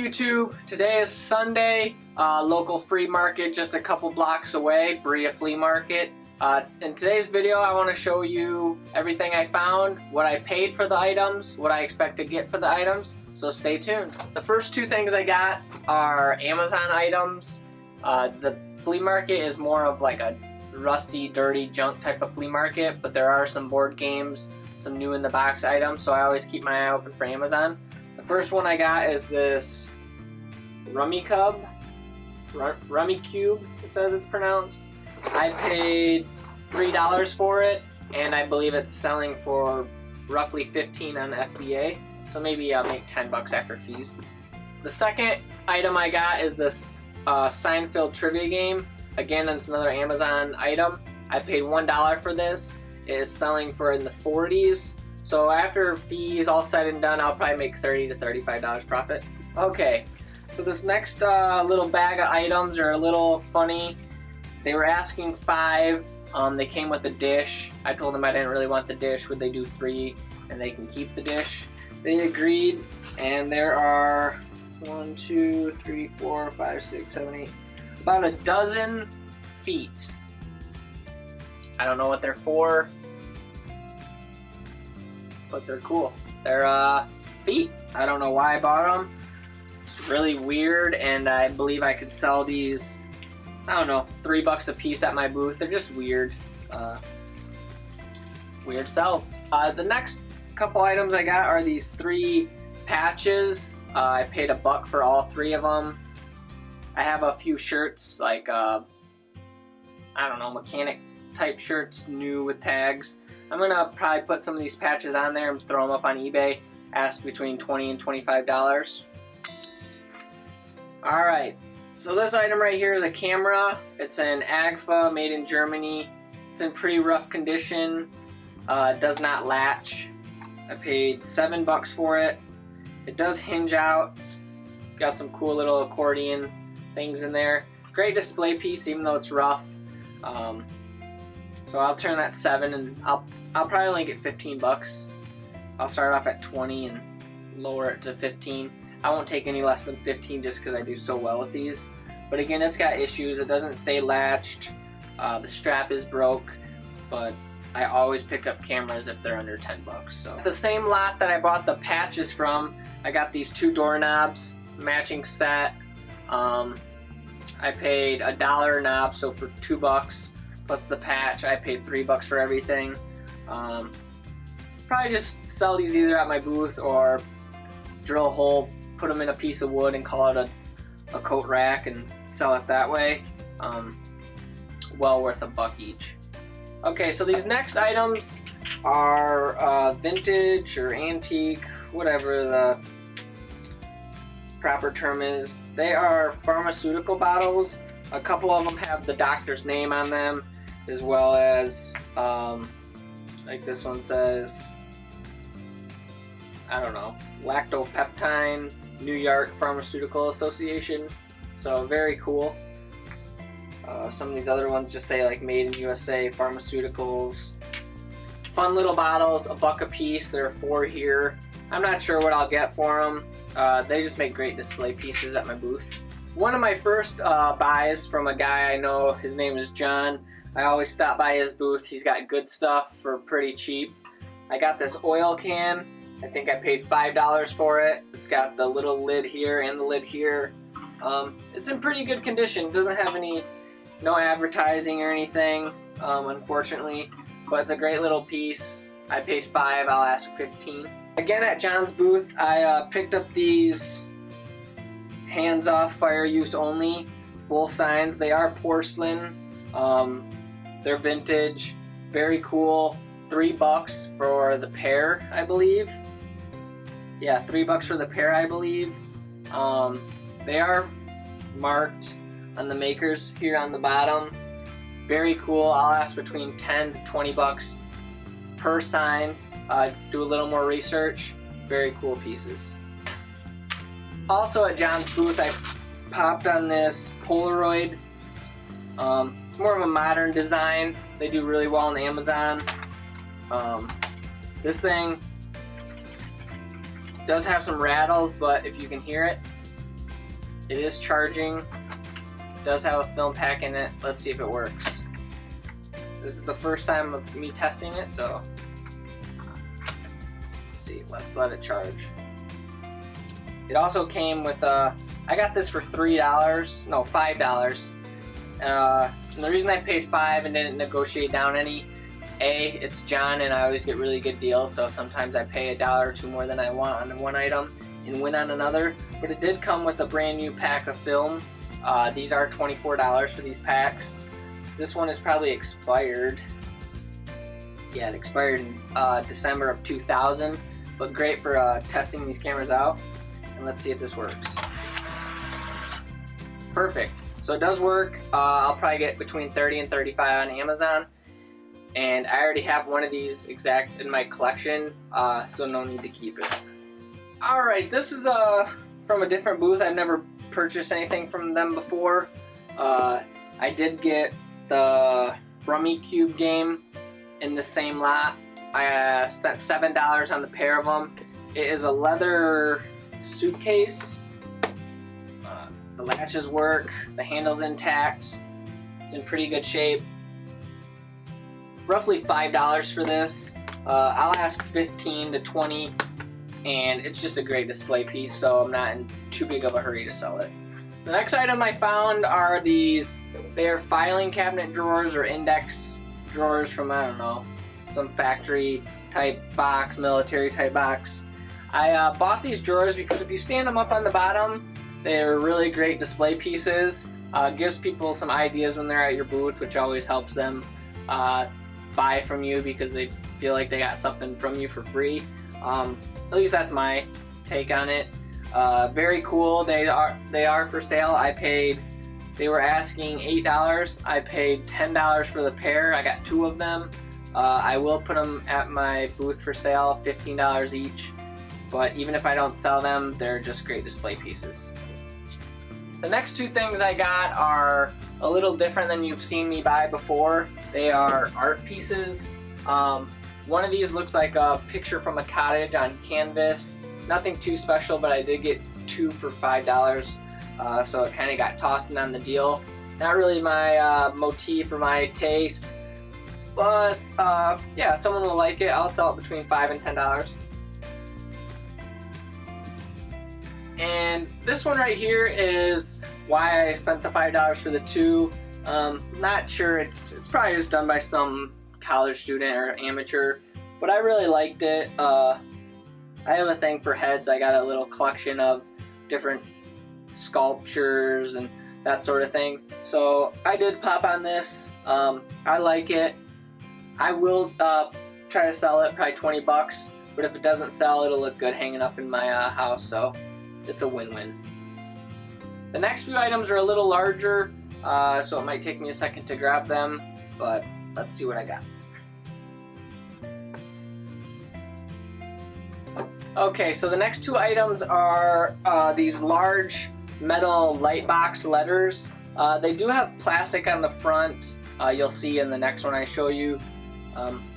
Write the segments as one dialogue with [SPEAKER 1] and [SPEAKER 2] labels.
[SPEAKER 1] YouTube. Today is Sunday, local flea market just a couple blocks away, Berea Flea Market. In today's video I want to show you everything I found, what I paid for the items, what I expect to get for the items, so stay tuned. The first two things I got are Amazon items. The flea market is more of like a rusty, dirty, junk type of flea market, but there are some board games, some new in the box items, so I always keep my eye open for Amazon. The first one I got is this Rummy Cube, it says it's pronounced. I paid $3 for it, and I believe it's selling for roughly $15 on FBA, so maybe I'll make $10 after fees. The second item I got is this Seinfeld trivia game. Again, it's another Amazon item. I paid $1 for this. It is selling for in the 40s. So after fees all said and done, I'll probably make $30 to $35 profit. Okay, so this next little bag of items are a little funny. They were asking $5. They came with a dish. I told them I didn't really want the dish. Would they do $3 and they can keep the dish? They agreed, and there are 1, 2, 3, 4, 5, 6, 7, 8, about a dozen feet. I don't know what they're for, but they're cool. They're feet. I don't know why I bought them. It's really weird, and I believe I could sell these, I don't know, $3 a piece at my booth. They're just weird, weird sells. The next couple items I got are these 3 patches. I paid $1 for all 3 of them. I have a few shirts, like I don't know, mechanic type shirts, new with tags. I'm gonna probably put some of these patches on there and throw them up on eBay. Ask between $20 and $25. All right, so this item right here is a camera. It's an Agfa, made in Germany. It's in pretty rough condition. It does not latch. I paid $7 for it. It does hinge out. It's got some cool little accordion things in there. Great display piece, even though it's rough. So I'll turn that 7, and I'll probably only get $15. I'll start off at 20 and lower it to 15. I won't take any less than 15 just because I do so well with these. But again, it's got issues. It doesn't stay latched. The strap is broke, but I always pick up cameras if they're under $10. So the same lot that I bought the patches from, I got these 2 doorknobs, matching set. I paid $1 a knob, so for $2 plus the patch, I paid $3 for everything. Probably just sell these either at my booth or drill a hole, put them in a piece of wood and call it a coat rack and sell it that way. Well worth $1 each. Okay, so these next items are vintage or antique, whatever the proper term is. They are pharmaceutical bottles. A couple of them have the doctor's name on them, as well as like this one says, I don't know, lactopeptine, New York Pharmaceutical Association. So very cool. Some of these other ones just say like made in USA pharmaceuticals. Fun little bottles, $1 a piece. There are 4 here. I'm not sure what I'll get for them. They just make great display pieces at my booth. One of my first buys from a guy I know, his name is John. I always stop by his booth. He's got good stuff for pretty cheap. I got this oil can. I think I paid $5 for it. It's got the little lid here and the lid here. It's in pretty good condition. It doesn't have no advertising or anything, unfortunately, but it's a great little piece. I paid $5, I'll ask $15. Again, at John's booth, I picked up these hands-off, fire use only bull signs. They are porcelain. They're vintage, very cool. $3 for the pair, I believe. Yeah, $3 for the pair, I believe. They are marked on the makers here on the bottom. Very cool. I'll ask between $10 to $20 per sign. Do a little more research. Very cool pieces. Also at John's booth, I popped on this Polaroid. It's more of a modern design. They do really well on Amazon. This thing does have some rattles, but if you can hear it, It is charging. It does have a film pack in it. Let's see if it works. This is the first time of me testing it, so let's see. Let's let it charge. It also came with I got this for $3. No, $5. And the reason I paid $5 and didn't negotiate down any, it's John and I always get really good deals, so sometimes I pay $1 or $2 more than I want on one item and win on another. But it did come with a brand new pack of film. These are $24 for these packs. This one is probably expired. Yeah, it expired in December of 2000, but great for testing these cameras out. And let's see if this works. Perfect. So it does work. I'll probably get between 30 and 35 on Amazon. And I already have one of these exact in my collection, so no need to keep it. Alright, this is from a different booth. I've never purchased anything from them before. I did get the Rummy Cube game in the same lot. I spent $7 on the pair of them. It is a leather suitcase. The latches work, the handle's intact, it's in pretty good shape. Roughly $5 for this. I'll ask $15 to $20, and it's just a great display piece, so I'm not in too big of a hurry to sell it. The next item I found are these, they're filing cabinet drawers or index drawers from, I don't know, some factory type box, military type box. I bought these drawers because if you stand them up on the bottom, they're really great display pieces. Gives people some ideas when they're at your booth, which always helps them buy from you because they feel like they got something from you for free. At least that's my take on it. Very cool. They are for sale. They were asking $8. I paid $10 for the pair. I got 2 of them. I will put them at my booth for sale, $15 each. But even if I don't sell them, they're just great display pieces. The next 2 things I got are a little different than you've seen me buy before. They are art pieces. One of these looks like a picture from a cottage on canvas. Nothing too special, but I did get 2 for $5, so it kind of got tossed in on the deal. Not really my motif or my taste, but yeah, someone will like it. I'll sell it between $5 and $10. And this one right here is why I spent the $5 for the 2. Not sure, it's probably just done by some college student or amateur, but I really liked it. I have a thing for heads. I got a little collection of different sculptures and that sort of thing. So I did pop on this. I like it. I will try to sell it, probably 20 bucks, but if it doesn't sell, it'll look good hanging up in my house, so it's a win-win. The next few items are a little larger, so it might take me a second to grab them, but let's see what I got. Okay, so the next 2 items are these large metal light box letters. They do have plastic on the front. You'll see in the next one I show you.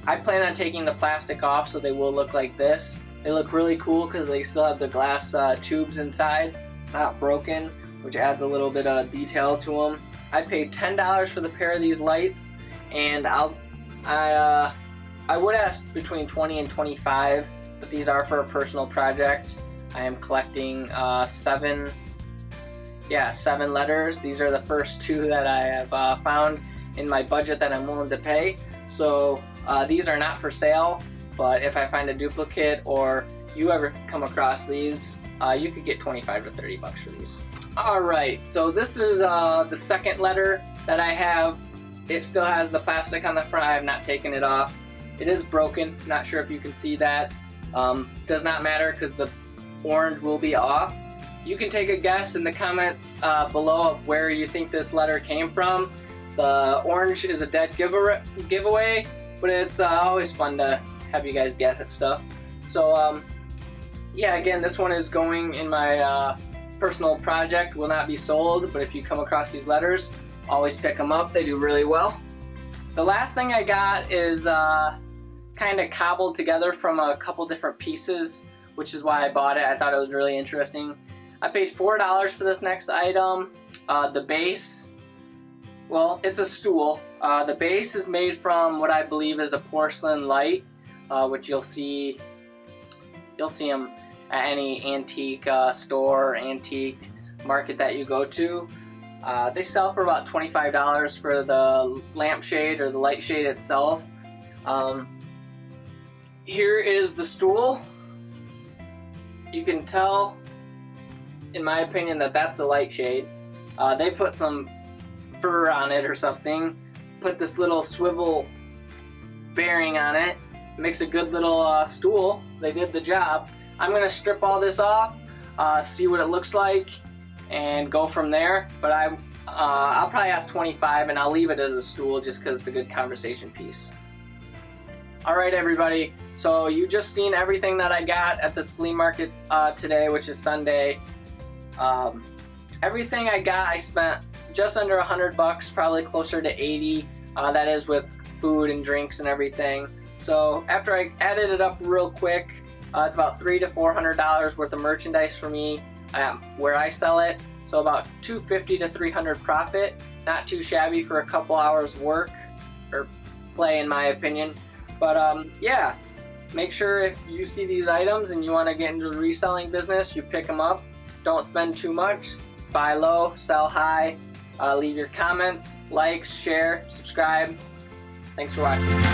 [SPEAKER 1] I plan on taking the plastic off so they will look like this. They look really cool because they still have the glass tubes inside, not broken, which adds a little bit of detail to them. I paid $10 for the pair of these lights, and I would ask between $20 and $25, but these are for a personal project. I am collecting 7 letters. These are the first 2 that I have found in my budget that I'm willing to pay. So these are not for sale, but if I find a duplicate or you ever come across these, you could get 25 to 30 bucks for these. Alright, so this is the second letter that I have. It still has the plastic on the front. I have not taken it off. It is broken. Not sure if you can see that. Does not matter because the orange will be off. You can take a guess in the comments below of where you think this letter came from. The orange is a dead giveaway, but it's always fun to have you guys guess at stuff. So yeah, again, this one is going in my personal project. Will not be sold, but if you come across these letters, always pick them up. They do really well. The last thing I got is kind of cobbled together from a couple different pieces, which is why I bought it. I thought it was really interesting. I paid $4 for this next item. The base, well, it's a stool. The base is made from what I believe is a porcelain light, which you'll see them at any antique store or antique market that you go to. They sell for about $25 for the lampshade or the light shade itself. Here is the stool. You can tell, in my opinion, that that's the light shade. They put some fur on it or something, put this little swivel bearing on it, makes a good little stool. They did the job. I'm gonna strip all this off, see what it looks like, and go from there. But I'll probably ask $25 and I'll leave it as a stool just because it's a good conversation piece. Alright everybody, so you just seen everything that I got at this flea market today, which is Sunday. Everything I got, I spent just under $100, probably closer to 80. That is with food and drinks and everything. So after I added it up real quick, it's about $300 to $400 worth of merchandise for me where I sell it. So about $250 to $300 profit. Not too shabby for a couple hours work or play, in my opinion. But yeah, make sure if you see these items and you want to get into the reselling business, you pick them up. Don't spend too much. Buy low, sell high. Leave your comments, likes, share, subscribe. Thanks for watching.